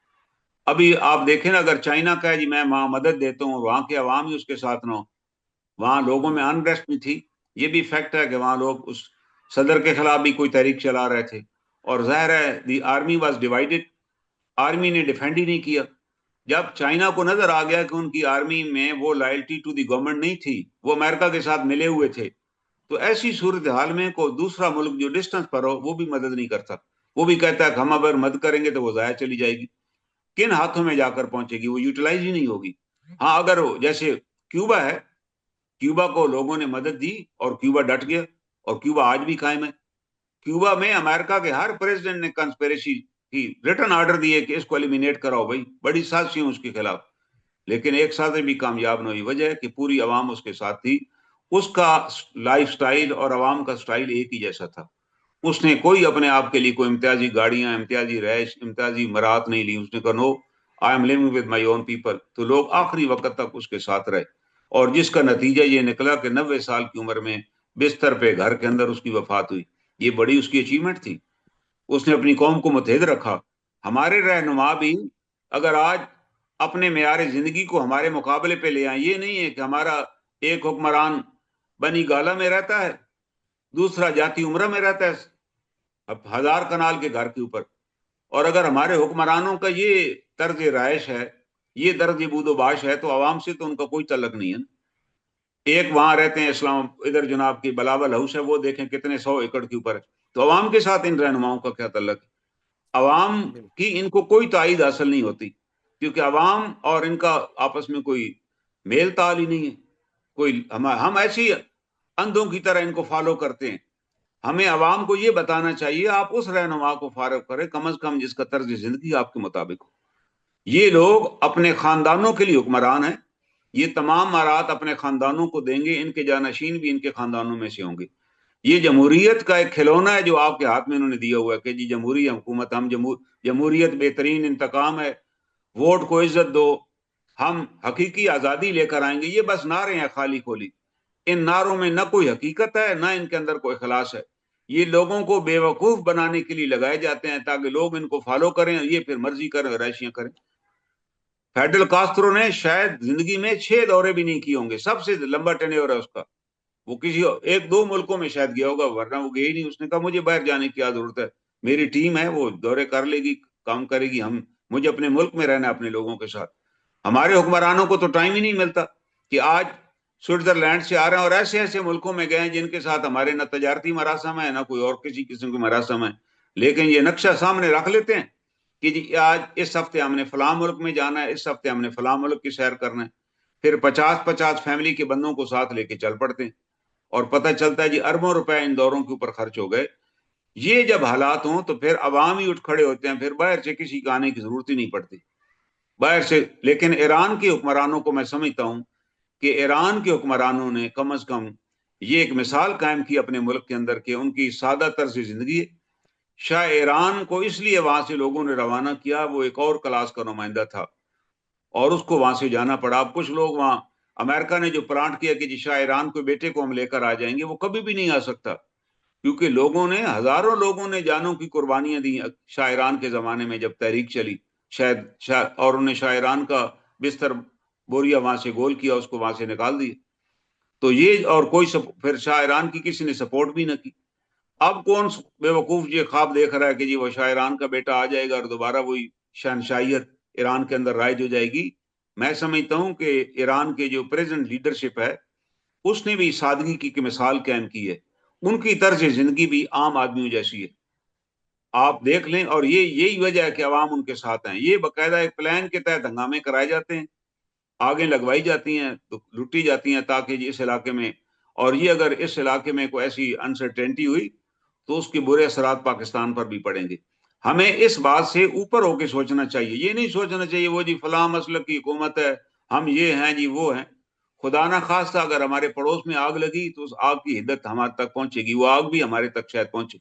अभी आप देखें ना, अगर चाइना का है जी मैं वहां मदद देता हूँ, वहां के अवाम ही उसके साथ ना हो, वहां लोगों में हम्म, अनरेस्ट भी थी। ये भी फैक्ट है कि वहां लोग उस सदर के खिलाफ भी कोई तहरीक चला रहे थे। और जाहिर है दी आर्मी वॉज डिवाइडेड, आर्मी ने डिफेंड ही नहीं किया। जब चाइना को नजर आ गया कि उनकी आर्मी में वो लॉयल्टी टू दी गवर्नमेंट नहीं थी, वो अमेरिका के साथ मिले हुए थे, तो ऐसी सूरत हाल में कोई दूसरा मुल्क जो डिस्टेंस पर हो वो भी मदद नहीं करता। वो भी कहता है कि हम अगर मदद करेंगे तो वो जाया चली जाएगी, किन हाथों में जाकर पहुंचेगी, वो यूटिलाइज ही नहीं होगी। हाँ, अगर वो जैसे क्यूबा है, क्यूबा को लोगों ने मदद दी और क्यूबा डट गया, और क्यूबा आज भी कायम है। क्यूबा में अमेरिका के हर प्रेसिडेंट ने कंस्पेरेसी की, रिटर्न ऑर्डर दिए कि इसको एलिमिनेट कराओ भाई, बड़ी साजिशें उसके खिलाफ। लेकिन एक साथ भी कामयाब नहीं हुई। वजह है कि पूरी आवाम उसके साथ थी। उसका लाइफ स्टाइल और आवाम का स्टाइल एक ही जैसा था। उसने कोई अपने आप के लिए कोई इम्तियाजी गाड़ियां, इम्तियाजी रैश, इम्तियाजी मरात नहीं ली। उसने कहा no, I am living with my own people. तो लोग आखिरी वक्त तक उसके साथ रहे, और जिसका नतीजा ये निकला कि 90 साल की उम्र में बिस्तर पे घर के अंदर उसकी वफात हुई। ये बड़ी उसकी अचीवमेंट थी। उसने अपनी कौम को मुतहद रखा। हमारे रहनुमा भी अगर आज अपने मेयार जिंदगी को हमारे मुकाबले पे ले आए, ये नहीं है कि हमारा एक हुक्मरान बनी गाला में रहता है, दूसरा जाति उमरा में रहता है, अब 1000 कनाल के घर के ऊपर। और अगर हमारे हुक्मरानों का ये तर्ज राइश है, ये दर्ज बूदोबाश है, तो आवाम से तो उनका कोई तल्लक नहीं है। एक वहां रहते हैं इस्लाम, इधर जनाब की बलावल हाउस है, वो देखें कितने 100 एकड़ के ऊपर है। तो अवाम के साथ इन रहनुमाओं का क्या तल्लक है? अवाम बिल्कुल की इनको कोई तायद हासिल नहीं होती, क्योंकि अवाम और इनका आपस में कोई मेल ताल ही नहीं है। कोई हम ऐसे ही अंधों की तरह इनको फॉलो करते हैं। हमें अवाम को ये बताना चाहिए आप उस रहनुमा को फॉलो करें कम अज कम जिसका तर्ज जिंदगी आपके मुताबिक हो। ये लोग अपने खानदानों के लिए हुक्मरान हैं। ये तमाम मारात अपने खानदानों को देंगे, इनके जानशीन भी इनके खानदानों में से होंगे। ये जमहूरियत का एक खिलौना है जो आपके हाथ में इन्होंने दिया हुआ है कि जी जमहूरी हुकूमत, हम जमहूरियत बेहतरीन इंतकाम है, वोट को इज्जत दो, हम हकीकी आजादी लेकर आएंगे। ये बस नारे हैं खाली खोली। इन नारों में न कोई हकीकत है, न इनके अंदर कोई खलास है। ये लोगों को बेवकूफ बनाने के लिए लगाए जाते हैं ताकि लोग इनको फॉलो करें, ये फिर मर्जी करें, रैशियां करें। फेडरल कास्त्रो ने शायद जिंदगी में 6 दौरे भी नहीं किए होंगे, सबसे लंबा टेन्योर है उसका। वो किसी एक दो मुल्कों में शायद गया होगा, वरना वो गया ही नहीं। उसने कहा मुझे बाहर जाने की क्या जरूरत है, मेरी टीम है, वो दौरे कर लेगी, काम करेगी, हम मुझे अपने मुल्क में रहना है अपने लोगों के साथ। हमारे हुक्मरानों को तो टाइम ही नहीं मिलता कि आज स्विट्जरलैंड से आ रहे हैं और ऐसे ऐसे मुल्कों में गए हैं जिनके साथ हमारे न तजारती मरासम है, ना कोई और किसी किस्म के मरासम है, लेकिन ये नक्शा सामने रख लेते हैं कि जी आज इस हफ्ते हमने फलां मुल्क में जाना है, इस हफ्ते हमने फलां मुल्क की सैर करना है। फिर 50-50 फैमिली के बंदों को साथ लेके चल पड़ते हैं और पता चलता है जी अरबों रुपए इन दौरों के ऊपर खर्च हो गए। ये जब हालात हों तो फिर अवाम ही उठ खड़े होते हैं, फिर बाहर से किसी के आने की जरूरत ही नहीं पड़ती बाहर से। लेकिन ईरान के हुक्मरानों को मैं समझता हूं कि ईरान के हुक्मरानों ने कम अज कम ये एक मिसाल कायम की अपने मुल्क के अंदर के उनकी सादा तर्ज जिंदगी है। शाह ईरान को इसलिए वहां से लोगों ने रवाना किया, वो एक और क्लास का नुमाइंदा था और उसको वहां से जाना पड़ा। अब कुछ लोग वहां, अमेरिका ने जो प्लांट किया कि जी शाह ईरान को बेटे को हम लेकर आ जाएंगे, वो कभी भी नहीं आ सकता, क्योंकि लोगों ने, हजारों लोगों ने जानों की कुर्बानियां दी शाह ईरान के जमाने में जब तहरीक चली। शायद और उन्हें शाह ईरान का बिस्तर बोरिया वहां से गोल किया, उसको वहां से निकाल दिया। तो ये और कोई फिर शाह ईरान की किसी ने सपोर्ट भी ना की। अब कौन बेवकूफ ये ख्वाब देख रहा है कि जी वो शाह ईरान का बेटा आ जाएगा और दोबारा वही शहनशाहियत ईरान के अंदर राइज हो जाएगी। मैं समझता हूं कि ईरान के जो प्रेजेंट लीडरशिप है उसने भी सादगी की मिसाल कायम की है। उनकी तर्ज जिंदगी भी आम आदमियों जैसी है, आप देख लें। और ये यही वजह है कि अवाम उनके साथ हैं। ये बाकायदा एक प्लान के तहत हंगामे कराए जाते हैं, आगे लगवाई जाती हैं तो लुटी जाती हैं ताकि इस इलाके में, और ये अगर इस इलाके में कोई ऐसी अनसर्टेनिटी हुई तो उसके बुरे असरात पाकिस्तान पर भी पड़ेंगे। हमें इस बात से ऊपर होकर सोचना चाहिए, ये नहीं सोचना चाहिए वो जी फलां मसलक की हुकूमत है, हम ये हैं जी वो हैं। खुदा ना खास्ता अगर हमारे पड़ोस में आग लगी तो उस आग की हिद्दत हमारे तक पहुंचेगी, वो आग भी हमारे तक शायद पहुंचे।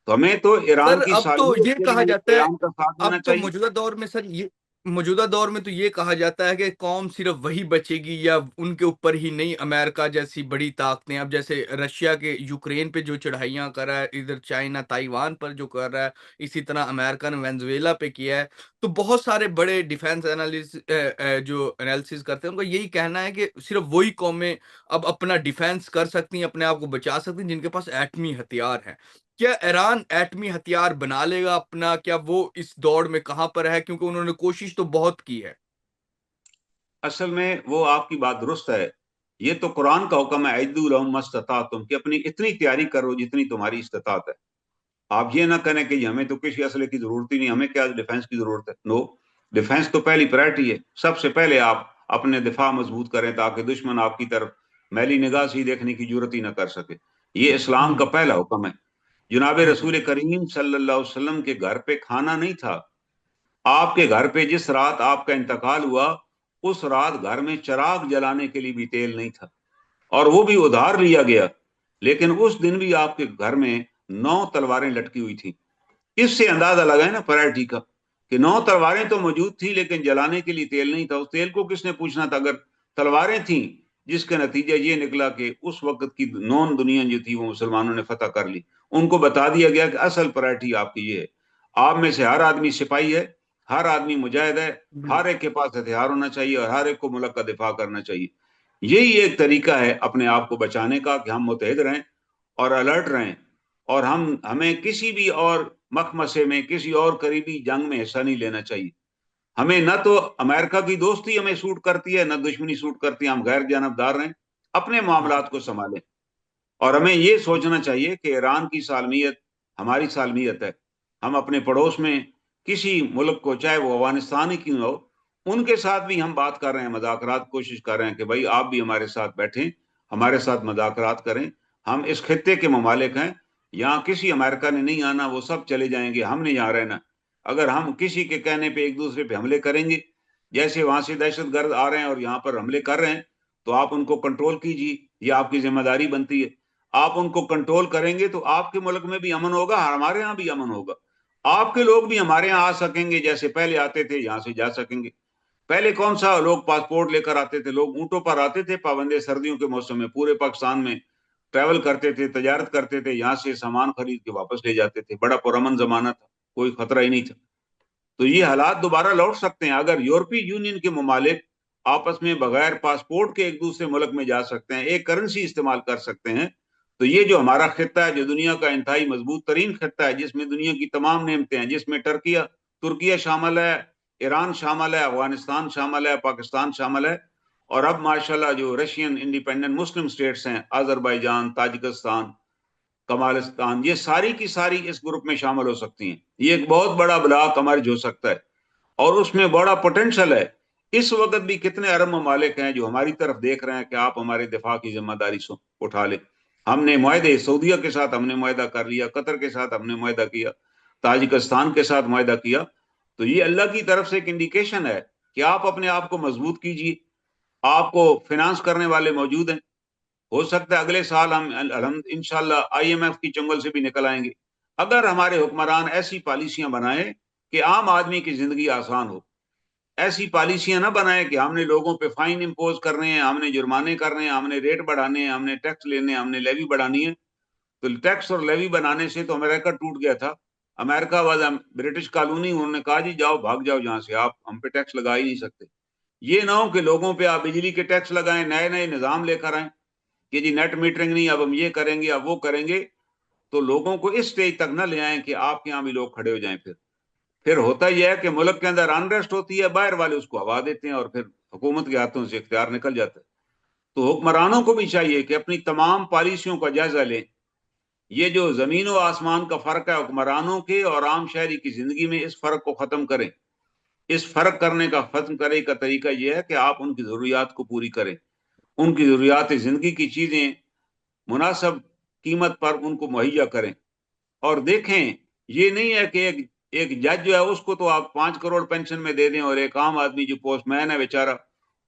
तो हमें तो ईरान सर की अब तो सालमियत ये के कहा लिए जाता है, ईरान का साथ देना अब तो चाहिए। मौजूदा दौर में सर ये मौजूदा दौर में तो ये कहा जाता है कि कौम सिर्फ वही बचेगी या उनके ऊपर ही नहीं, अमेरिका जैसी बड़ी ताकतें, अब जैसे रशिया के यूक्रेन पे जो चढ़ाइयाँ कर रहा है, इधर चाइना ताइवान पर जो कर रहा है, इसी तरह अमेरिका ने वेनेजुएला पे किया है। तो बहुत सारे बड़े डिफेंस जो एनालिसिस करते हैं, उनका यही कहना है कि सिर्फ वही कौमें अब अपना डिफेंस कर सकती हैं, अपने आप को बचा सकती हैं, जिनके पास एटमी हथियार हैं। क्या ईरान एटमी हथियार बना लेगा अपना? क्या वो इस दौड़ में कहाँ पर है? क्योंकि उन्होंने कोशिश तो बहुत की है। असल में वो आपकी बात दुरुस्त है, ये तो कुरान का हुक्म है, ऐदुलहुम मस्ततातुम, कि अपनी इतनी तैयारी करो जितनी तुम्हारी इस्तात है। आप ये ना करें कि हमें तो किसी असले की जरूरत ही नहीं, हमें क्या डिफेंस की जरूरत है। नो, डिफेंस तो पहली प्रायोरिटी है। सबसे पहले आप अपने दिफा मजबूत करें ताकि दुश्मन आपकी तरफ मैली निगाह से ही देखने की जरूरत ही ना कर सके। ये इस्लाम का हम्म। पहला हुक्म है। जनाब जी जी। रसूल करीम सल्लल्लाहु अलैहि वसल्लम के घर पे खाना नहीं था। आपके घर पे जिस रात आपका इंतकाल हुआ उस रात घर में चिराग जलाने के लिए भी तेल नहीं था, और वो भी उधार लिया गया। लेकिन उस दिन भी आपके घर में 9 तलवारें लटकी हुई थी। इससे अंदाजा लगाए ना प्रायोरिटी का, कि 9 तलवारें तो मौजूद थी लेकिन जलाने के लिए तेल नहीं था। उस तेल को किसने पूछना था अगर तलवारें थी? जिसका नतीजा ये निकला कि उस वक्त की नॉन दुनिया जो थी वो मुसलमानों ने फतह कर ली। उनको बता दिया गया कि असल प्रायोरिटी आपकी ये है। आप में से हर आदमी सिपाही है, हर आदमी मुजाहिद है, हर बिल्कुल। एक के पास हथियार होना चाहिए और हर एक को मुल्क का दिफा करना चाहिए। यही एक तरीका है अपने आप को बचाने का कि हम मुतहद रहें और अलर्ट रहें, और हमें किसी भी और मखमसे में, किसी और करीबी जंग में हिस्सा नहीं लेना चाहिए। हमें न तो अमेरिका की दोस्ती हमें सूट करती है, न दुश्मनी सूट करती है। हम गैर जानबदार रहें, अपने जी। मामलात को संभालें। और हमें ये सोचना चाहिए कि ईरान की सालमियत हमारी सालमियत है। हम अपने पड़ोस में किसी मुल्क को, चाहे वो अफगानिस्तान ही क्यों हो, उनके साथ भी हम बात कर रहे हैं, मज़ाकरात कोशिश कर रहे हैं कि भाई आप भी हमारे साथ बैठें, हमारे साथ मज़ाकरात करें। हम इस खित्ते के ममालिक हैं, यहाँ किसी अमेरिका ने नहीं आना, वो सब चले जाएंगे, हमने यहाँ रहना। अगर हम किसी के कहने पे एक दूसरे पे हमले करेंगे, जैसे वहां से दहशत गर्द आ रहे हैं और यहाँ पर हमले कर रहे हैं, तो आप उनको कंट्रोल कीजिए, ये आपकी जिम्मेदारी बनती है। आप उनको कंट्रोल करेंगे तो आपके मुल्क में भी अमन होगा, हमारे यहाँ भी अमन होगा। आपके लोग भी हमारे यहाँ आ सकेंगे, जैसे पहले आते थे यहाँ से जा सकेंगे। पहले कौन सा लोग पासपोर्ट लेकर आते थे? लोग ऊंटों पर आते थे, पाबंदे सर्दियों के मौसम में पूरे पाकिस्तान में ट्रैवल करते थे, तजारत करते थे, यहाँ से सामान खरीद के वापस ले जाते थे। बड़ा पुरअमन जमाना था, कोई खतरा ही नहीं था। तो ये हालात दोबारा लौट सकते हैं अगर यूरोपीय यूनियन के ममालिक आपस में बगैर पासपोर्ट के एक दूसरे मुल्क में जा सकते हैं, एक करेंसी इस्तेमाल कर सकते हैं। तो ये जो हमारा खित्ता है, जो दुनिया का इंतहाई मजबूत तरीन खित्ता है, जिसमें दुनिया की तमाम नेमतें हैं, जिसमें तुर्किया शामिल है, ईरान शामिल है, अफगानिस्तान शामिल है, पाकिस्तान शामिल है, और अब माशाल्लाह जो रशियन इंडिपेंडेंट मुस्लिम स्टेट्स हैं, अजरबैजान, ताजिकिस्तान, कमालिस्तान, ये सारी की सारी इस ग्रुप में शामिल हो सकती हैं। ये एक बहुत बड़ा ब्लॉक हमारे हो सकता है, और उसमें बड़ा पोटेंशियल है। इस वक्त भी कितने अरब ममालिक हैं जो हमारी तरफ देख रहे हैं कि आप हमारे दिफा की जिम्मेदारी उठा ले। हमने मुआहदे सऊदीया के साथ हमने मुआहदा कर लिया, कतर के साथ हमने मुआहदा किया, ताजिकिस्तान के साथ मुआहदा किया। तो ये अल्लाह की तरफ से एक इंडिकेशन है कि आप अपने आप को मजबूत कीजिए, आपको फिनांस करने वाले मौजूद हैं। हो सकता है अगले साल हम इंशाल्लाह IMF की चंगल से भी निकल आएंगे, अगर हमारे हुक्मरान ऐसी पॉलिसियां बनाए कि आम आदमी की जिंदगी आसान हो। ऐसी पॉलिसियां ना बनाए कि हमने लोगों पे फाइन इम्पोज करने हैं, हमने जुर्माने करने हैं, हमने रेट बढ़ाने हैं, हमने टैक्स लेने हैं, हमने लेवी बढ़ानी है। तो टैक्स और लेवी बनाने से तो अमेरिका टूट गया था। अमेरिका वाज ब्रिटिश कॉलोनी, उन्होंने कहा जी जाओ भाग जाओ जहां से, आप हम पे टैक्स लगा ही नहीं सकते। ये ना हो कि लोगों पे आप बिजली के टैक्स लगाएं, नए नए निजाम लेकर आए कि जी नेट मीटरिंग नहीं, अब हम ये करेंगे, अब वो करेंगे। तो लोगों को इस स्टेज तक ना ले आए कि आपके यहाँ भी लोग खड़े हो जाएं। फिर होता यह है कि मुल्क के अंदर अनरेस्ट होती है, बाहर वाले उसको हवा देते हैं, और फिर हुकूमत के हाथों से इख्तियार निकल जाता है। तो हुक्मरानों को भी चाहिए कि अपनी तमाम पॉलिसियों का जायजा लें। ये जो जमीन और आसमान का फर्क है हुक्मरानों के और आम शहरी की जिंदगी में, इस फर्क को खत्म करें। इस फर्क करने का खत्म करने का तरीका यह है कि आप उनकी जरूरियात को पूरी करें, उनकी जरूरियात जिंदगी की चीजें मुनासिब कीमत पर उनको मुहैया करें। और देखें, ये नहीं है कि एक जज जो है उसको तो आप 5 करोड़ पेंशन में दे दें, और एक आम आदमी जो पोस्टमैन है बेचारा,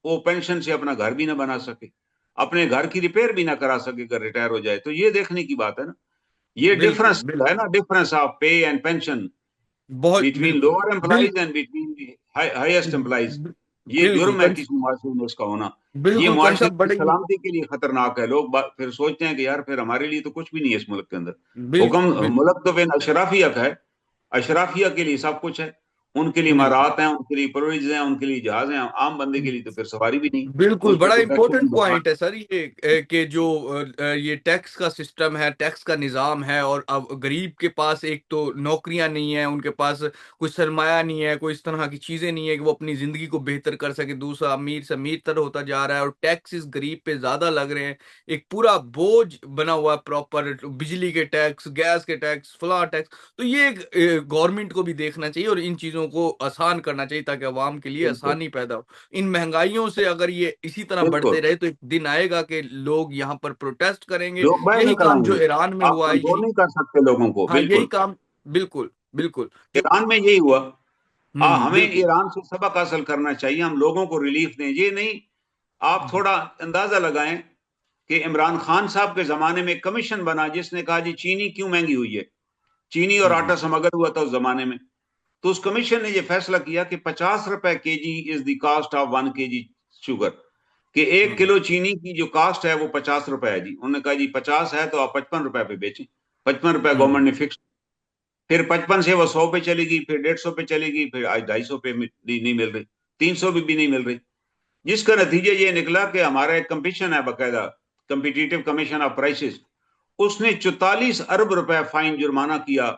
वो पेंशन से अपना घर भी ना बना सके, अपने घर की रिपेयर भी ना करा सके अगर रिटायर हो जाए। तो ये देखने की बात है ना, ये बिल्कुल डिफरेंस है बिल्कुल। ना, डिफरेंस ऑफ पे एंड पेंशन बहुत बिटवीन बिल्कुल lower bill, employees and between highest employees. ये बिल्कुल जुर्म है किसी मुआशरे में इसका होना। ये बिल्कुल मुआशरे कंसब की बड़े ही सलामती के लिए खतरनाक है। लोग फिर सोचते हैं कि यार फिर हमारे लिए तो कुछ भी नहीं है इस मुल्क के अंदर। बिल्कुल हुक्म बिल्कुल मुल्क तो फिर अशराफिया का है, अशराफिया के लिए सब कुछ है। उनके लिए बिल्कुल इमारात हैं, उनके लिए प्रोविज हैं, उनके लिए जहाज हैं। आम बंदे के लिए तो फिर सवारी भी नहीं, बिल्कुल उस पर बड़ा तो टैक्स भी इंपॉर्टेंट भरना। पॉइंट है सर ये कि जो ये टैक्स का सिस्टम है, टैक्स का निज़ाम है, और अब गरीब के पास एक तो नौकरियां नहीं है, उनके पास कोई सरमाया नहीं है, कोई इस तरह की चीजें नहीं है कि वो अपनी जिंदगी को बेहतर कर सके। दूसरा अमीर से अमीर तर होता जा रहा है और टैक्स इस गरीब पे ज्यादा लग रहे हैं। एक पूरा बोझ बना हुआ है प्रॉपर, बिजली के टैक्स, गैस के टैक्स, फला टैक्स। तो ये गवर्नमेंट को भी देखना चाहिए और इन चीजों को आसान करना चाहिए ताकि अवाम के लिए बिल्कुल आसानी पैदा हो। इन महंगाइयों से अगर ये इसी तरह बढ़ते बिल्कुल। रहे तो एक दिन आएगा कि लोग यहाँ पर प्रोटेस्ट करेंगे। लोग बाहर यही निकल काम जो आएंगे, ईरान में आप हुआ है, कंट्रोल यही, नहीं कर सकते लोगों को। हाँ यही बिल्कुल, काम, बिल्कुल बिल्कुल जो, ईरान में यही हुआ। हमें बिल्कुल ईरान से सबक हासिल करना चाहिए, हम लोगों को रिलीफ दें। ये नहीं, आप थोड़ा अंदाजा लगाएं कि इमरान खान साहब के जमाने में कमीशन बना जिसने कहा जी चीनी क्यों महंगी हुई है, चीनी और आटा स्मगल हुआ था उस जमाने में। तो उस कमीशन ने यह फैसला किया कि 50 रुपए kg is the cost of 1 kg sugar, कि 1 किलो चीनी की जो कास्ट है वो 50 रुपए है जी। उन्होंने कहा जी 50 है तो आप 55 रुपए पे बेचें। 55 रुपए गवर्नमेंट ने फिक्स। फिर 55 से वो 100 पे चलेगी, फिर 150 पे चलेगी, फिर आज 250 पे नहीं मिल रही, 300 भी नहीं मिल रही। जिसका नतीजा ये निकला कि हमारा एक कमीशन है बाकायदा, कंपिटिटिव कमीशन ऑफ प्राइसेस, उसने 44 अरब रुपए फाइन जुर्माना किया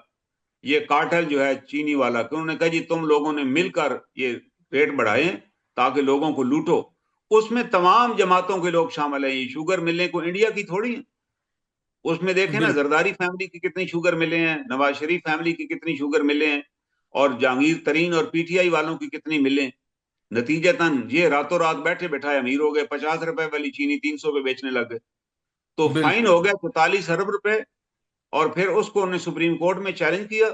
ये कार्टेल जो है चीनी वाला, कि उन्होंने कहा जी तुम लोगों ने मिलकर ये रेट बढ़ाए ताकि लोगों को लूटो। उसमें तमाम जमातों के लोग शामिल हैं। ये शुगर मिलने को इंडिया की थोड़ी है। उसमें देखें ना, बिल्कुल जरदारी फैमिली की कितनी शुगर मिले हैं, नवाज शरीफ फैमिली की कितनी शुगर मिले हैं, और जहांगीर तरीन और PTI वालों की कितनी मिले। नतीजतन ये रातों रात बैठे बैठाए अमीर हो गए, 50 रुपए वाली चीनी 300 पे बेचने लग गए। तो फाइन बिल्कुल हो गया 44 अरब रुपए। और फिर उसको उन्होंने सुप्रीम कोर्ट में चैलेंज किया,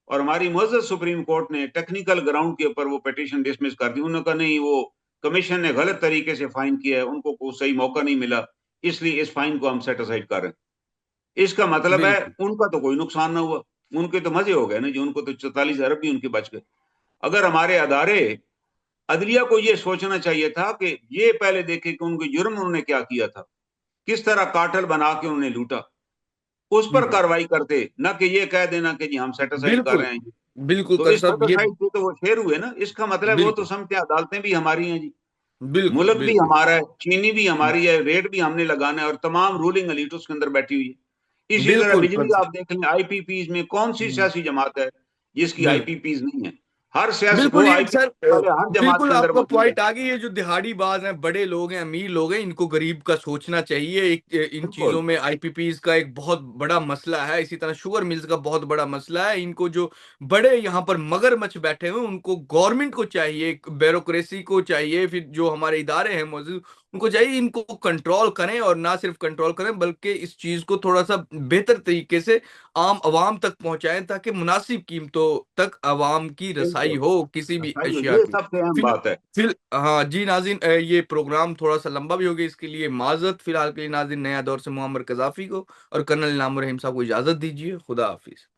और हमारी मुअज़्ज़ज़ सुप्रीम कोर्ट ने टेक्निकल ग्राउंड के ऊपर वो पिटीशन डिसमिस कर दी। उन्होंने कहा नहीं, वो कमीशन ने गलत तरीके से फाइन किया है, उनको कोई सही मौका नहीं मिला, इसलिए इस फाइन को हम सेटिसाइड कर रहे हैं। इसका मतलब है बिल्कुल उनका तो कोई नुकसान ना हुआ, उनके तो मजे हो गए ना जी, उनको तो 44 अरब भी उनके बच गए। अगर हमारे अदारे अदलिया को ये सोचना चाहिए था कि ये पहले देखे कि उनके जुर्म उन्होंने क्या किया था, किस तरह कार्टेल बना के उन्होंने लूटा, उस पर कार्रवाई करते, ना कि ये कह देना कि जी हम सेटिसाइड कर बिल्कुल रहे हैं। बिल्कुल तो कर इस सब ये, सेटिसाइड से तो वो शेर हुए ना, इसका मतलब वो तो बिल्कुल समझते हैं अदालतें भी हमारी हैं जी। बिल्कुल, मुल्क भी बिल्कुल। हमारा है, चीनी भी हमारी है, रेट भी हमने लगाना है, और तमाम रूलिंग एलीट उसके अंदर बैठी हुई है। इसी तरह बिल्कुल, बिजली आप देख लें, आईपीपीज में कौन सी हुँ, सियासी जमात है जिसकी बिल्कुल। आईपीपीज नहीं है? हर सियासी बिल्कुल, वो ये सर आईपीपी वाले हर जमात बिल्कुल के अंदर आपका मौजूद है। पॉइंट आ गई। ये जो दिहाड़ीबाज़ हैं, बड़े लोग हैं, अमीर लोग हैं, इनको गरीब का सोचना चाहिए। एक इन बिल्कुल चीज़ों में आईपीपीज़ का एक बहुत बड़ा मसला है, इसी तरह शुगर मिल्स का बहुत बड़ा मसला है। इनको जो बड़े यहाँ पर मगरमच्छ बैठे हुए हैं, उनको गवर्नमेंट को चाहिए, ब्यूरोक्रेसी को चाहिए, फिर जो हमारे इदारे हैं मौजूद, उनको चाहिए इनको कंट्रोल करें, और ना सिर्फ कंट्रोल करें बल्कि इस चीज़ को थोड़ा-सा बेहतर तरीके से आम अवाम तक पहुँचाएँ, ताकि मुनासिब कीमतों तक अवाम की रसाई बिल्कुल, हो किसी भी सही है, अशिया ये की। सबसे अहम फिल बात है। फिल हाँ जी नाज़रीन, ये प्रोग्राम थोड़ा-सा लंबा भी हो गया, इसके लिए माज़रत। फिलहाल के लिए नाज़रीन, नया दौर से मुअम्मर कज़ाफ़ी को और कर्नल इनाम उर रहीम साहब को इजाज़त दीजिए। खुदा हाफ़िज़।